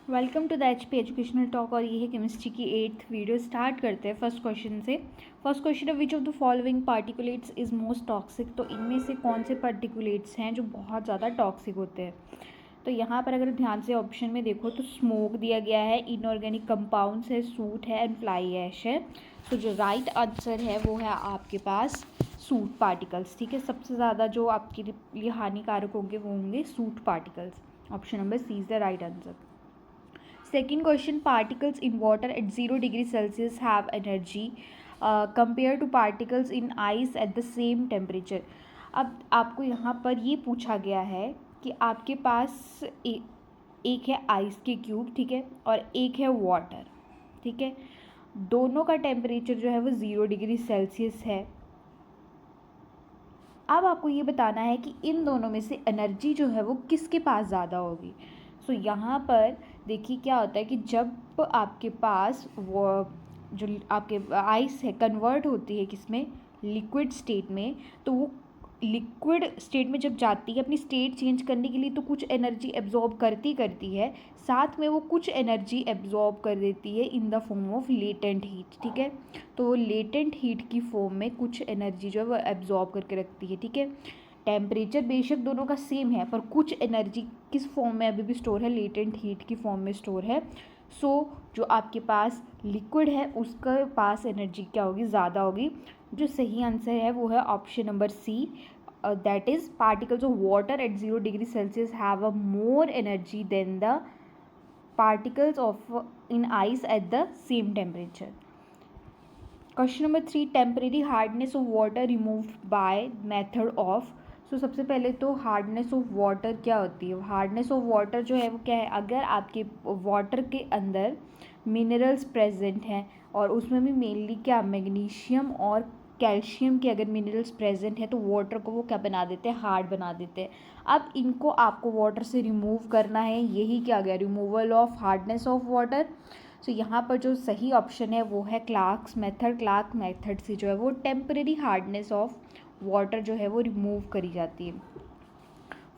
Welcome to the HP educational talk. और ये है केमिस्ट्री की 8th वीडियो। स्टार्ट करते हैं फर्स्ट क्वेश्चन से। फर्स्ट क्वेश्चन है, which of the following particulates is most toxic. तो इनमें से कौन से पार्टिकुलेट्स हैं जो बहुत ज़्यादा टॉक्सिक होते हैं। तो यहाँ पर अगर ध्यान से ऑप्शन में देखो तो स्मोक दिया गया है, इनऑर्गेनिक कंपाउंड्स है, सूट है एंड फ्लाई ऐश है। तो जो राइट आंसर है वो है आपके पास सूट पार्टिकल्स। ठीक है, सबसे ज़्यादा जो आपके लिए हानिकारक होंगे वो होंगे soot particles. Option number C is the right answer. Second question, particles in water at 0 degree Celsius have energy compared to particles in ice at the same temperature. अब आपको यहाँ पर ये पूछा गया है कि आपके पास एक है आइस के क्यूब, ठीक है, और एक है वाटर, ठीक है। दोनों का टेम्परेचर जो है वो 0 डिग्री सेल्सियस है। अब आपको ये बताना है कि इन दोनों में से एनर्जी जो है वो किसके पास ज़्यादा होगी। सो यहाँ पर देखिए क्या होता है कि जब आपके पास वो जो आपके आइस है कन्वर्ट होती है किसमें, लिक्विड स्टेट में, तो वो लिक्विड स्टेट में जब जाती है अपनी स्टेट चेंज करने के लिए तो कुछ एनर्जी एब्जॉर्ब करती है, साथ में वो कुछ एनर्जी एब्जॉर्ब कर देती है in the form of latent heat. ठीक है, तो लेटेंट हीट की फॉर्म में कुछ एनर्जी जो है वो एब्जॉर्ब करके रखती है। ठीक है, टेम्परेचर बेशक दोनों का सेम है पर कुछ एनर्जी किस फॉर्म में अभी भी स्टोर है, लेटेंट हीट की फॉर्म में स्टोर है। सो जो आपके पास लिक्विड है उसके पास एनर्जी क्या होगी, ज़्यादा होगी। जो सही आंसर है वो है option number C, that is particles of water at 0 degree celsius have a more energy than the particles of in ice at the same temperature. Question number 3, temporary hardness of water removed by method of. So सबसे पहले तो hardness of water क्या होती है। Hardness of water जो है वो क्या है, अगर आपके वाटर के अंदर मिनरल्स प्रेजेंट हैं और उसमें भी मेनली क्या मैग्नीशियम और कैल्शियम के अगर मिनरल्स प्रेजेंट है तो वाटर को वो क्या बना देते हैं, हार्ड बना देते हैं। अब इनको आपको वाटर से रिमूव करना है, यही क्या गया, removal of hardness of water. So यहाँ पर जो सही ऑप्शन है वो है क्लार्क्स मेथड। क्लार्क मेथड से जो है वो टेम्परेरी हार्डनेस ऑफ वाटर जो है वो रिमूव करी जाती है।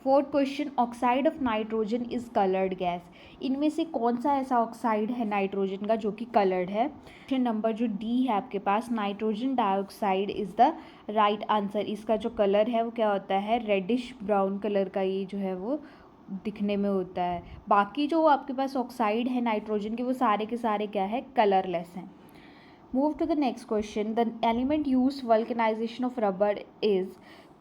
Fourth question, oxide of nitrogen is coloured gas. इनमें से कौन सा ऐसा ऑक्साइड है नाइट्रोजन का जो कि कलर्ड है। ऑप्शन नंबर जो डी है आपके पास, nitrogen dioxide is the right answer. इसका जो कलर है वो क्या होता है, रेडिश ब्राउन कलर का ये जो है वो दिखने में होता है। बाकी जो आपके पास ऑक्साइड है नाइट्रोजन के वो सारे के सारे क्या है, कलरलेस हैं। Move to the next question, the element use vulcanisation of rubber is.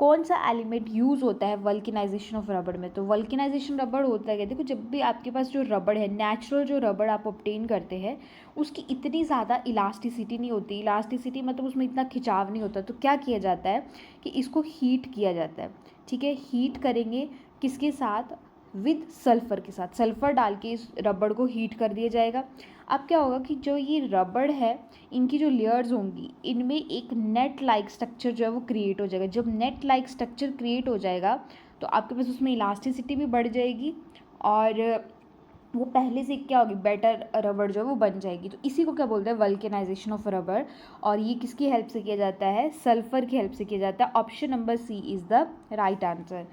कौन सा एलिमेंट यूज़ होता है वल्कनाइजेशन ऑफ रबर में। तो वल्कनाइजेशन रबर होता है, देखो जब भी आपके पास जो रबर है, नेचुरल जो रबर आप ऑब्टेन करते हैं उसकी इतनी ज़्यादा इलास्टिसिटी नहीं होती। इलास्टिसिटी मतलब उसमें इतना खिंचाव नहीं होता। तो क्या किया जाता है कि इसको हीट किया जाता है। ठीक है, हीट करेंगे किसके साथ, विद सल्फ़र के साथ। सल्फ़र डाल के इस रबड़ को हीट कर दिया जाएगा। अब क्या होगा कि जो ये रबड़ है इनकी जो लेयर्स होंगी इनमें एक नेट लाइक स्ट्रक्चर जो है वो क्रिएट हो जाएगा। जब नेट लाइक स्ट्रक्चर क्रिएट हो जाएगा तो आपके पास उसमें इलास्टिसिटी भी बढ़ जाएगी और वो पहले से क्या होगी, बेटर रबड़ जो है वो बन जाएगी। तो इसी को क्या बोलते हैं, वल्कनाइजेशन ऑफ रबड़। और ये किसकी हेल्प से किया जाता है, सल्फ़र की हेल्प से किया जाता है। Option number C is the right answer.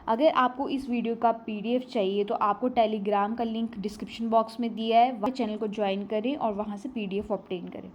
अगर आपको इस वीडियो का PDF चाहिए तो आपको टेलीग्राम का लिंक डिस्क्रिप्शन बॉक्स में दिया है, वह चैनल को ज्वाइन करें और वहाँ से PDF ऑब्टेन करें।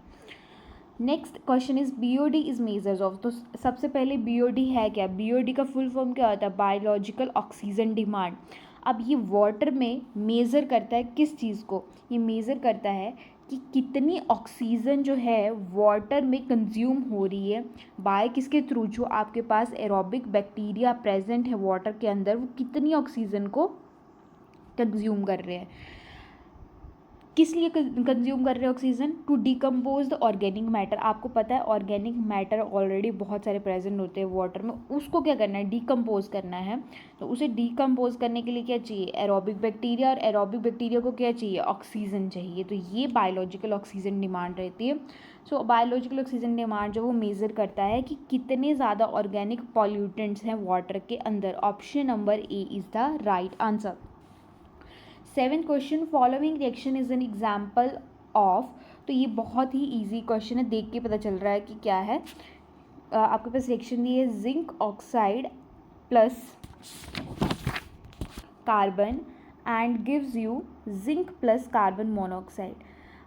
Next question is BOD is measures of. तो सबसे पहले BOD है क्या, BOD का फुल फॉर्म क्या होता है, बायोलॉजिकल ऑक्सीजन डिमांड। अब ये वाटर में मेज़र करता है किस चीज़ को, ये मेज़र करता है कि कितनी ऑक्सीजन जो है वाटर में कंज्यूम हो रही है बाय किसके थ्रू, जो आपके पास एरोबिक बैक्टीरिया प्रेजेंट है वाटर के अंदर, वो कितनी ऑक्सीजन को कंज्यूम कर रहे हैं। किस लिए कंज्यूम कर रहे हैं oxygen, to decompose the organic matter. आपको पता है ऑर्गेनिक मैटर ऑलरेडी बहुत सारे प्रेजेंट होते हैं वाटर में, उसको क्या करना है, डिकम्पोज करना है। तो उसे डिकम्पोज करने के लिए क्या चाहिए, एरोबिक बैक्टीरिया, और एरोबिक बैक्टीरिया को क्या चाहिए, ऑक्सीजन चाहिए। तो ये बायोलॉजिकल ऑक्सीजन डिमांड रहती है। सो बायोलॉजिकल ऑक्सीजन डिमांड जो वो मेज़र करता है कि कितने ज़्यादा ऑर्गेनिक पॉल्यूटेंट्स हैं वाटर के अंदर। Option number A is the right answer. 7th question, following reaction is an example of. तो ये बहुत ही ईजी क्वेश्चन है, देख के पता चल रहा है कि क्या है। आपके पास रिएक्शन दी है, zinc oxide plus carbon and gives you zinc plus carbon monoxide.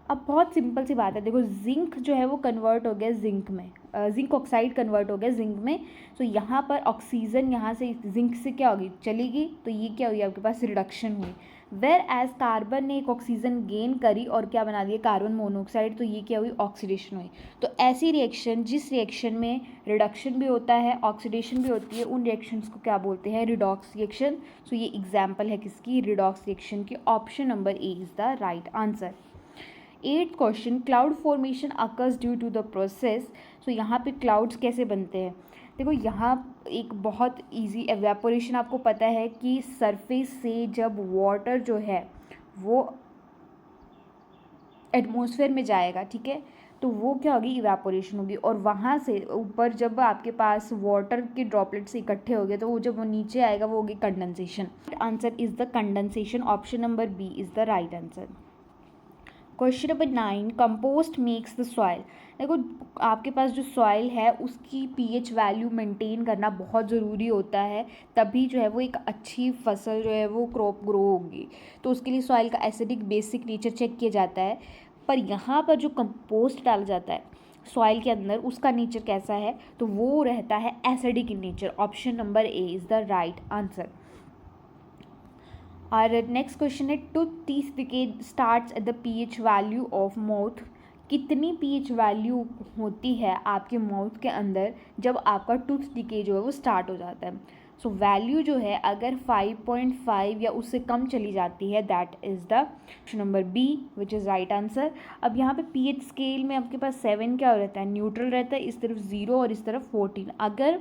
अब बहुत सिंपल सी बात है, देखो जिंक जो है वो कन्वर्ट हो गया जिंक में, जिंक ऑक्साइड कन्वर्ट हो गया जिंक में। तो यहाँ पर ऑक्सीजन यहाँ से जिंक से क्या होगी, चलेगी, तो ये क्या हुई आपके पास रिडक्शन हुई। वेर एज कार्बन ने एक ऑक्सीजन गेन करी और क्या बना दिया कार्बन मोनोऑक्साइड, तो ये क्या हुई ऑक्सीडेशन हुई। तो ऐसी रिएक्शन जिस रिएक्शन में रिडक्शन भी होता है ऑक्सीडेशन भी होती है, उन रिएक्शंस को क्या बोलते हैं, रिडॉक्स रिएक्शन। सो ये एग्जाम्पल है किसकी, रिडॉक्स रिएक्शन की। Option number A is the right answer. 8th question, cloud formation occurs due to the process. So यहाँ पे क्लाउड्स कैसे बनते हैं, देखो यहाँ एक बहुत इजी एवेपोरेशन, आपको पता है कि सरफेस से जब वाटर जो है वो एटमॉस्फेयर में जाएगा, ठीक है, तो वो क्या होगी, इवेपोरेशन होगी। और वहाँ से ऊपर जब आपके पास वाटर के ड्रॉपलेट्स इकट्ठे हो गए तो वो जब वो नीचे आएगा वो होगी condensation. Answer is the condensation. Option number B is the right answer. Question number 9, compost makes the soil. देखो आपके पास जो सॉइल है उसकी पीएच वैल्यू मेंटेन करना बहुत ज़रूरी होता है, तभी जो है वो एक अच्छी फसल जो है वो क्रॉप ग्रो होगी। तो उसके लिए सॉइल का एसिडिक बेसिक नेचर चेक किया जाता है। पर यहाँ पर जो कंपोस्ट डाला जाता है सॉइल के अंदर उसका नेचर कैसा है, तो वो रहता है acidic in nature. Option number A is the right answer. और नेक्स्ट क्वेश्चन है, tooth teeth decay starts at the pH value of mouth. कितनी पीएच वैल्यू होती है आपके माउथ के अंदर जब आपका टूथ डिके जो है वो स्टार्ट हो जाता है। सो वैल्यू जो है अगर 5.5 या उससे कम चली जाती है, that is the option number B which is right answer. अब यहाँ पे पीएच स्केल में आपके पास 7 क्या रहता है, न्यूट्रल रहता है, इस तरफ 0 और इस तरफ 14। अगर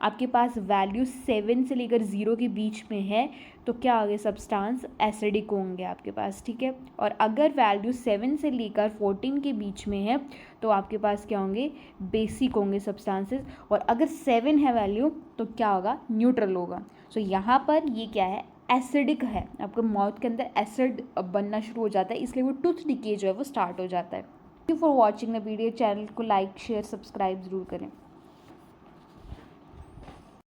आपके पास वैल्यू 7 से लेकर 0 के बीच में है तो क्या होंगे, सब्सटेंस एसिडिक होंगे आपके पास, ठीक है। और अगर वैल्यू 7 से लेकर 14 के बीच में है तो आपके पास क्या होंगे, बेसिक होंगे सब्सटेंसेस। और अगर 7 है वैल्यू तो क्या होगा, न्यूट्रल होगा। सो यहाँ पर ये क्या है, एसिडिक है, आपके माउथ के अंदर एसिड बनना शुरू हो जाता है, इसलिए वो टूथ डिके जो है वो स्टार्ट हो जाता है। Thank you for watching the video. Channel को लाइक शेयर सब्सक्राइब ज़रूर करें।